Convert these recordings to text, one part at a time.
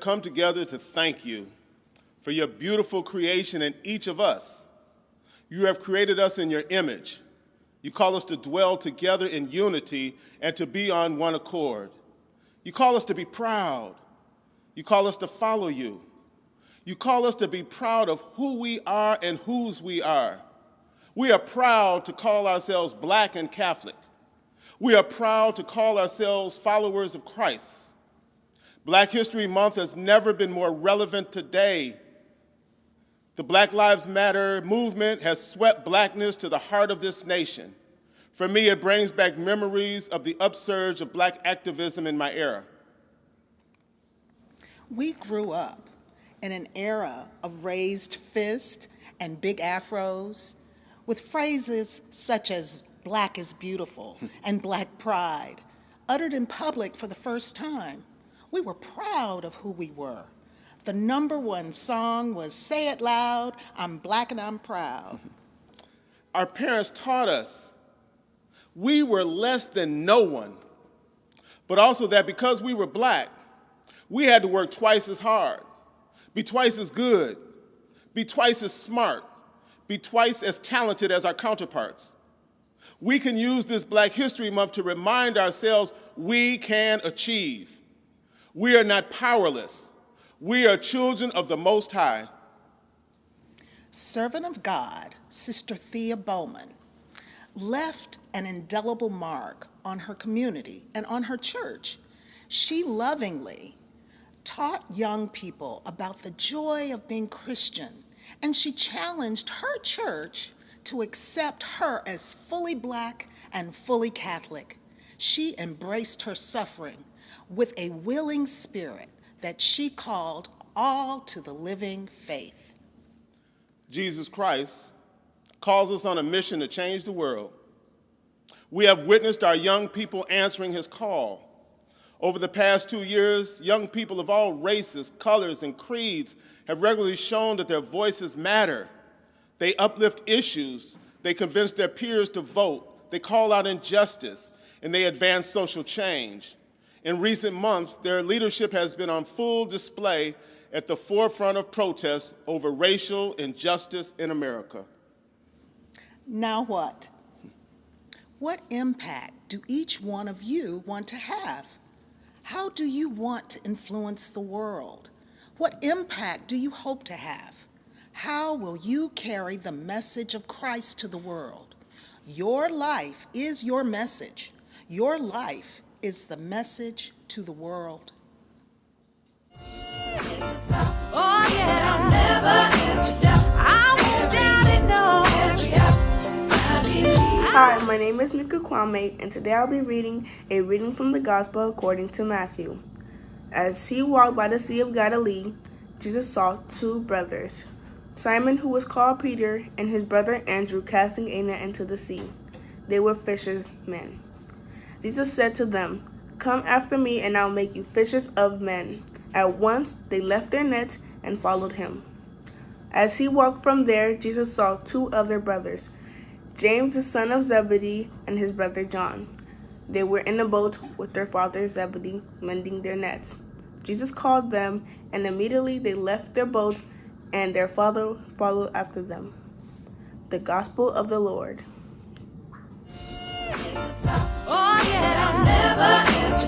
come together to thank you for your beautiful creation in each of us. You have created us in your image. You call us to dwell together in unity and to be on one accord. You call us to be proud. You call us to follow you. You call us to be proud of who we are and whose we are. We are proud to call ourselves Black and Catholic. We are proud to call ourselves followers of Christ. Black History Month has never been more relevant today. The Black Lives Matter movement has swept Blackness to the heart of this nation. For me, it brings back memories of the upsurge of Black activism in my era. We grew up in an era of raised fists and big afros, with phrases such as Black is beautiful and Black pride, uttered in public for the first time. We were proud of who we were. The #1 song was Say It Loud, I'm Black and I'm Proud. Our parents taught us we were less than no one, but also that because we were Black, we had to work twice as hard, be twice as good, be twice as smart, be twice as talented as our counterparts. We can use this Black History Month to remind ourselves we can achieve. We are not powerless. We are children of the Most High. Servant of God, Sister Thea Bowman, left an indelible mark on her community and on her church. She lovingly taught young people about the joy of being Christian, and she challenged her church to accept her as fully Black and fully Catholic. She embraced her suffering with a willing spirit that she called all to the living faith. Jesus Christ calls us on a mission to change the world. We have witnessed our young people answering his call. Over the past 2 years, young people of all races, colors, and creeds have regularly shown that their voices matter. They uplift issues, they convince their peers to vote, they call out injustice, and they advance social change. In recent months, their leadership has been on full display at the forefront of protests over racial injustice in America. Now what? What impact do each one of you want to have? How do you want to influence the world? What impact do you hope to have? How will you carry the message of Christ to the world? Your life is your message. Your life is the message to the world. Oh yeah, I'll never I won't doubt it, no. Hi, my name is Mika Kwame, and today I'll be reading a reading from the Gospel according to Matthew. As he walked by the Sea of Galilee, Jesus saw 2 brothers, Simon, who was called Peter, and his brother Andrew, casting a net into the sea. They were fishermen. Jesus said to them, "Come after me, and I'll make you fishers of men." At once they left their nets and followed him. As he walked from there, Jesus saw 2 other brothers, James the son of Zebedee and his brother John. They were in a boat with their father Zebedee, mending their nets. Jesus called them, and immediately they left their boats, and their father followed after them. The Gospel of the Lord. Oh yeah, I'll never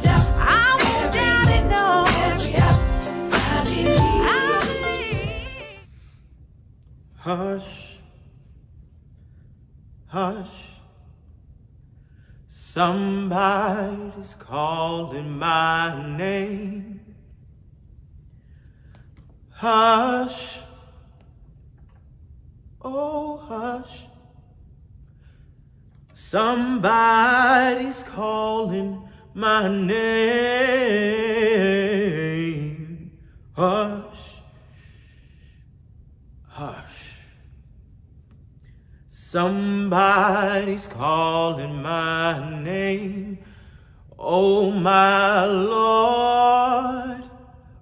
doubt. I won't doubt it, no. I believe. Hush, hush, somebody's calling my name. Hush, oh hush, somebody's calling my name. Hush, hush, somebody's calling my name. Oh my Lord,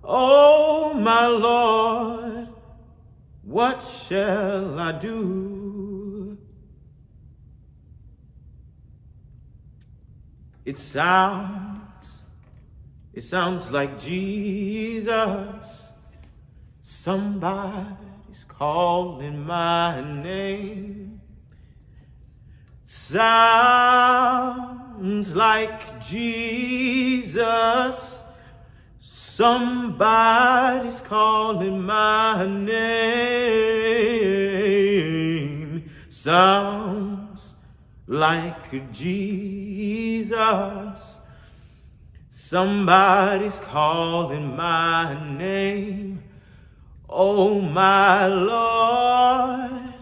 oh my Lord, what shall I do? It It sounds like Jesus. Somebody's calling my name. Sounds like Jesus. Somebody's calling my name. Sounds like Jesus. Somebody's calling my name. Oh, my Lord.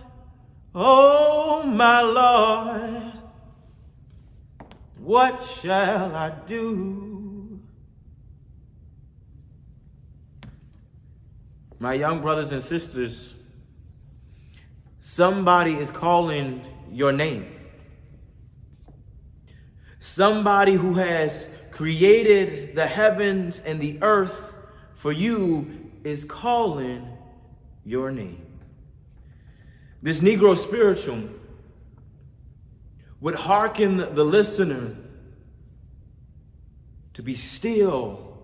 Oh, my Lord. What shall I do? My young brothers and sisters, somebody is calling your name. Somebody who has created the heavens and the earth for you is calling your name. This Negro spiritual would hearken the listener to be still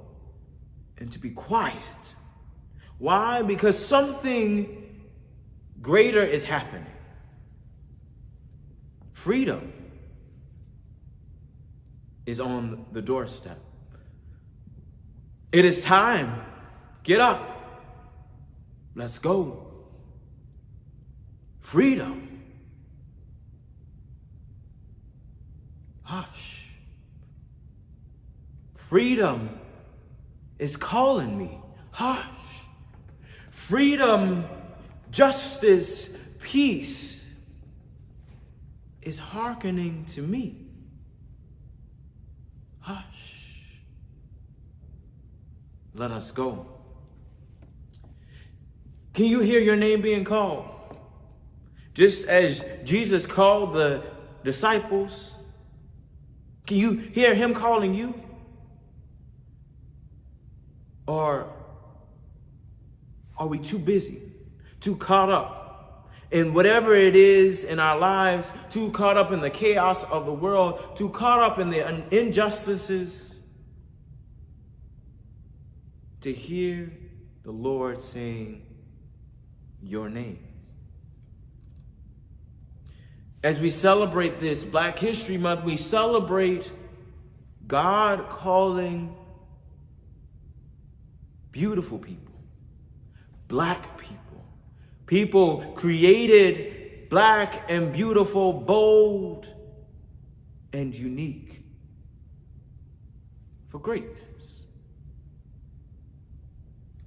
and to be quiet. Why? Because something greater is happening. Freedom is on the doorstep. It is time. Get up. Let's go. Freedom. Hush. Freedom is calling me. Hush. Freedom, justice, peace is hearkening to me. Hush. Let us go. Can you hear your name being called? Just as Jesus called the disciples, can you hear him calling you? Or are we too busy, too caught up in whatever it is in our lives, too caught up in the chaos of the world, too caught up in the injustices to hear the Lord saying your name? As we celebrate this Black History Month, we celebrate God calling beautiful people, Black people, people created black and beautiful, bold and unique for greatness.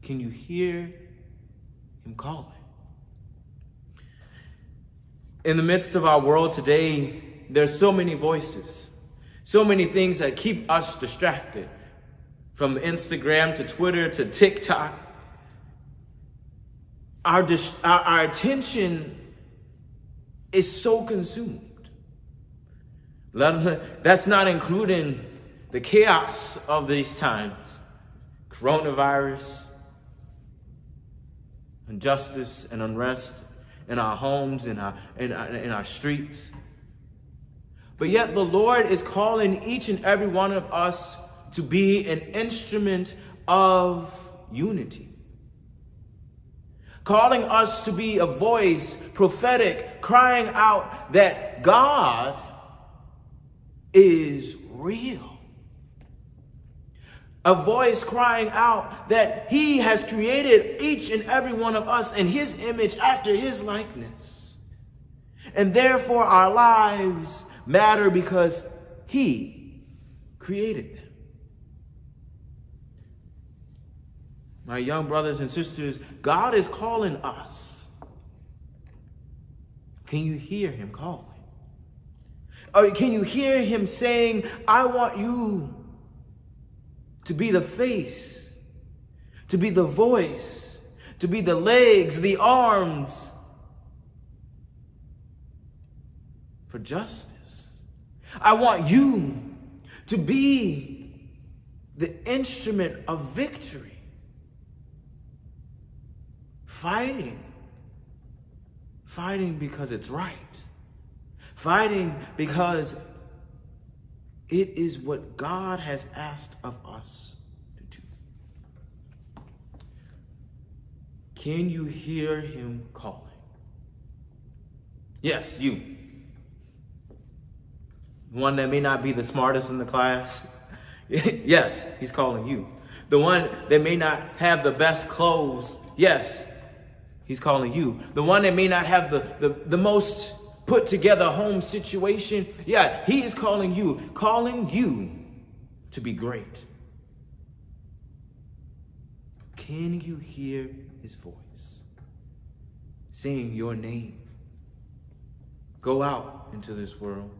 Can you hear him calling? In the midst of our world today, there's so many voices, so many things that keep us distracted. From Instagram to Twitter to TikTok, our attention is so consumed. That's not including the chaos of these times. Coronavirus, injustice and unrest in our homes, in our streets. But yet the Lord is calling each and every one of us to be an instrument of unity. Calling us to be a voice, prophetic, crying out that God is real. A voice crying out that he has created each and every one of us in his image after his likeness. And therefore our lives matter because he created them. My young brothers and sisters, God is calling us. Can you hear him calling? Or can you hear him saying, I want you to be the face, to be the voice, to be the legs, the arms for justice. I want you to be the instrument of victory. Fighting because it's right. Fighting because it is what God has asked of us Can you hear him calling? Yes, you. One that may not be the smartest in the class. Yes, he's calling you. The one that may not have the best clothes. Yes, he's calling you. The one that may not have the most put together home situation. Yeah, he is calling you to be great. Can you hear his voice saying your name? Go out into this world.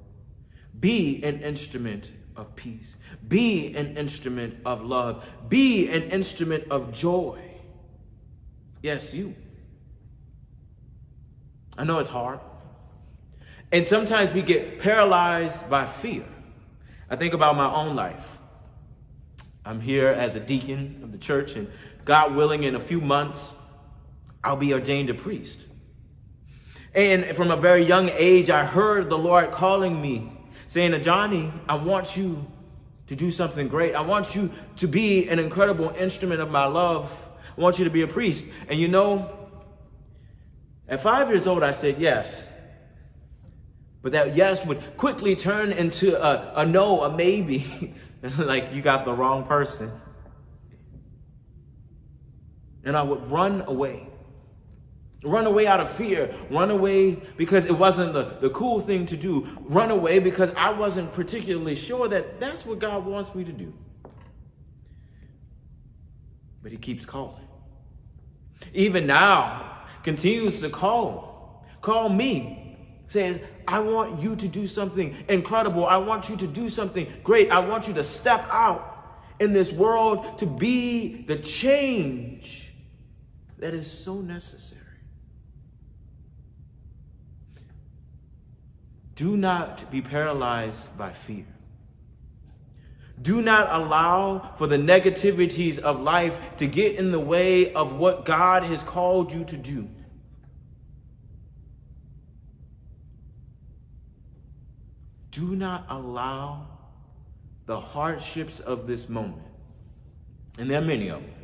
Be an instrument of peace. Be an instrument of love. Be an instrument of joy. Yes, you. I know it's hard. And sometimes we get paralyzed by fear. I think about my own life. I'm here as a deacon of the church, and God willing, in a few months, I'll be ordained a priest. And from a very young age, I heard the Lord calling me, saying, Johnny, I want you to do something great. I want you to be an incredible instrument of my love. I want you to be a priest. And you know, at 5 years old, I said yes. But that yes would quickly turn into a no, a maybe. Like, you got the wrong person. And I would run away. Run away out of fear. Run away because it wasn't the cool thing to do. Run away because I wasn't particularly sure that that's what God wants me to do. But he keeps calling. Even now, continues to call. Call me. Saying, I want you to do something incredible. I want you to do something great. I want you to step out in this world to be the change that is so necessary. Do not be paralyzed by fear. Do not allow for the negativities of life to get in the way of what God has called you to do. Do not allow the hardships of this moment, and there are many of them,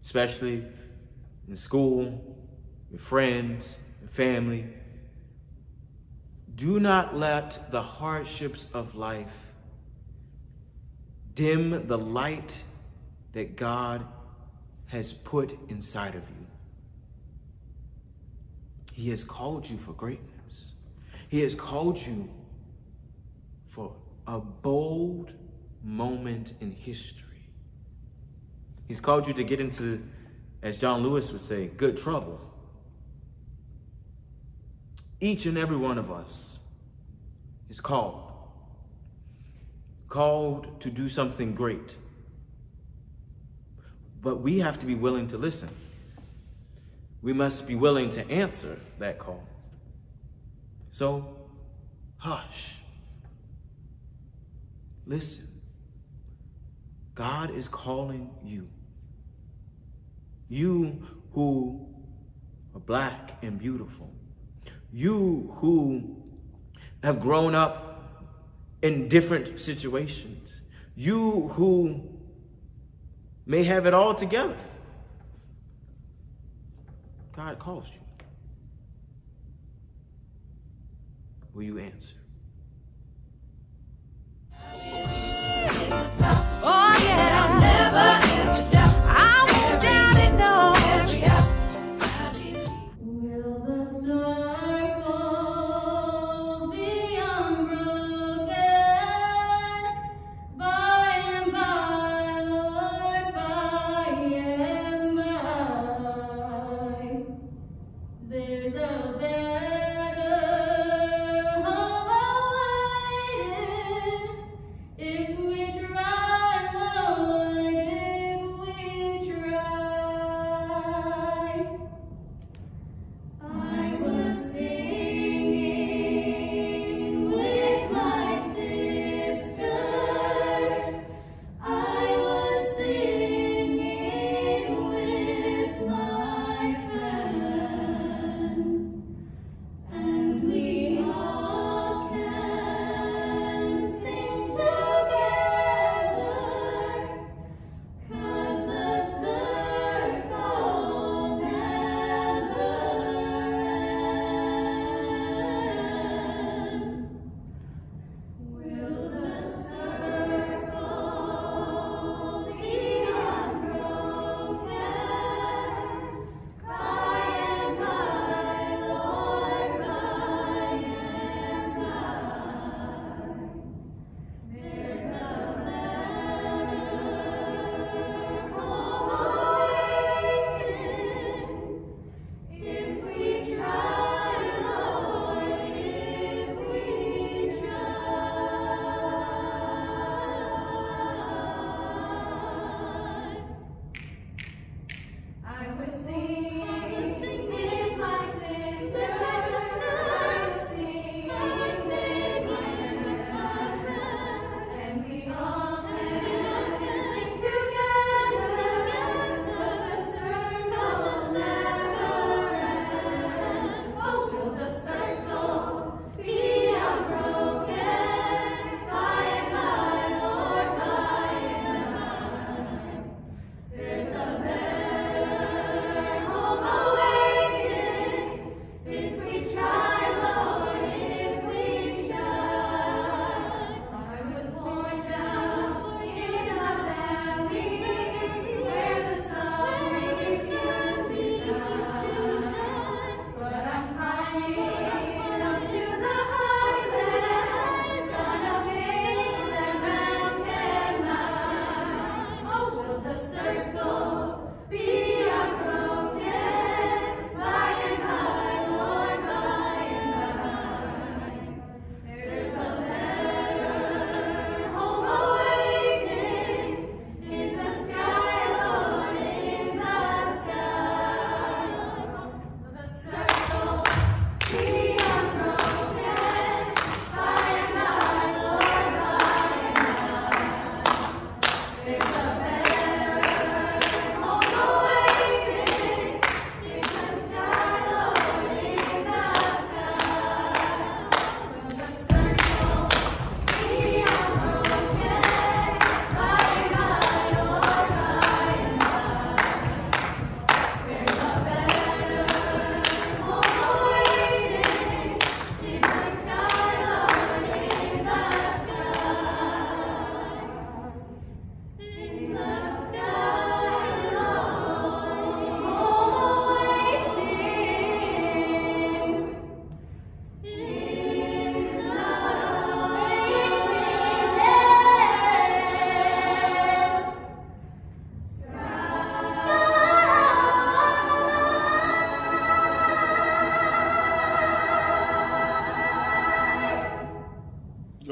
especially in school, with friends, with family. Do not let the hardships of life dim the light that God has put inside of you. He has called you for greatness. He has called you for a bold moment in history. He's called you to get into, as John Lewis would say, good trouble. Each and every one of us is called to do something great. But we have to be willing to listen. We must be willing to answer that call. So, hush. Listen. God is calling you. You who are black and beautiful. You who have grown up in different situations. You who may have it all together. God calls you. Will you answer? Oh yeah, I'll never ever doubt. I won't doubt it, no. Will the circle be unbroken by and by, Lord, by and by? There's a better home awaiting if we try, Lord, if we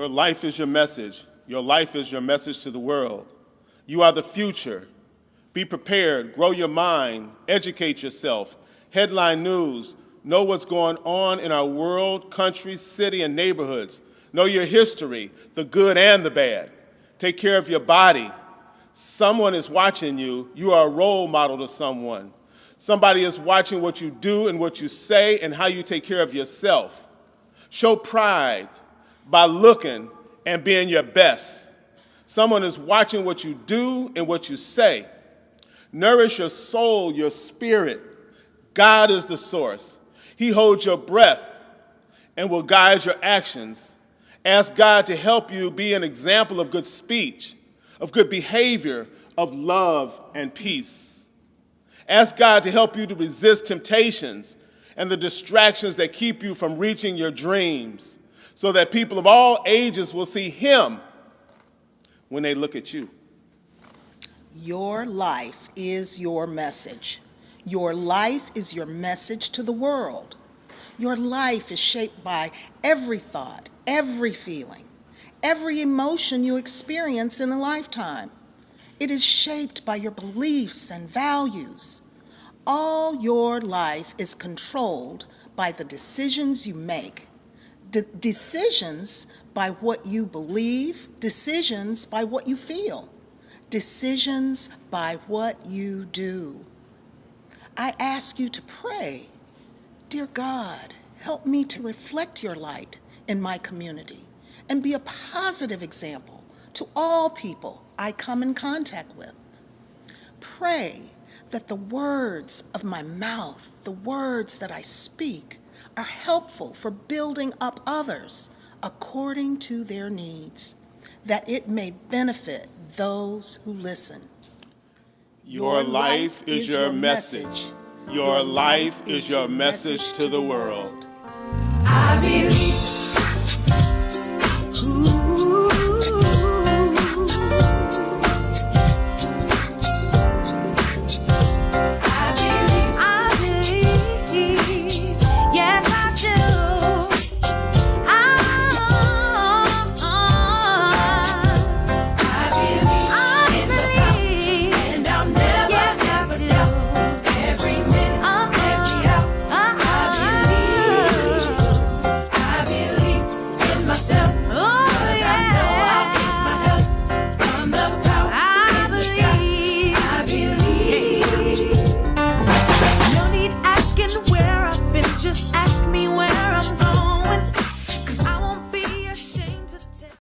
Your life is your message. Your life is your message to the world. You are the future. Be prepared, grow your mind, educate yourself, headline news, know what's going on in our world, country, city, and neighborhoods. Know your history, the good and the bad. Take care of your body. Someone is watching you. You are a role model to someone. Somebody is watching what you do and what you say and how you take care of yourself. Show pride by looking and being your best. Someone is watching what you do and what you say. Nourish your soul, your spirit. God is the source. He holds your breath and will guide your actions. Ask God to help you be an example of good speech, of good behavior, of love and peace. Ask God to help you to resist temptations and the distractions that keep you from reaching your dreams, so that people of all ages will see Him when they look at you. Your life is your message. Your life is your message to the world. Your life is shaped by every thought, every feeling, every emotion you experience in a lifetime. It is shaped by your beliefs and values. All your life is controlled by the decisions you make. Decisions by what you believe, decisions by what you feel, decisions by what you do. I ask you to pray, dear God, help me to reflect your light in my community and be a positive example to all people I come in contact with. Pray that the words of my mouth, the words that I speak, are helpful for building up others according to their needs, that it may benefit those who listen. Your life is your message. Your life is your message to the world. I believe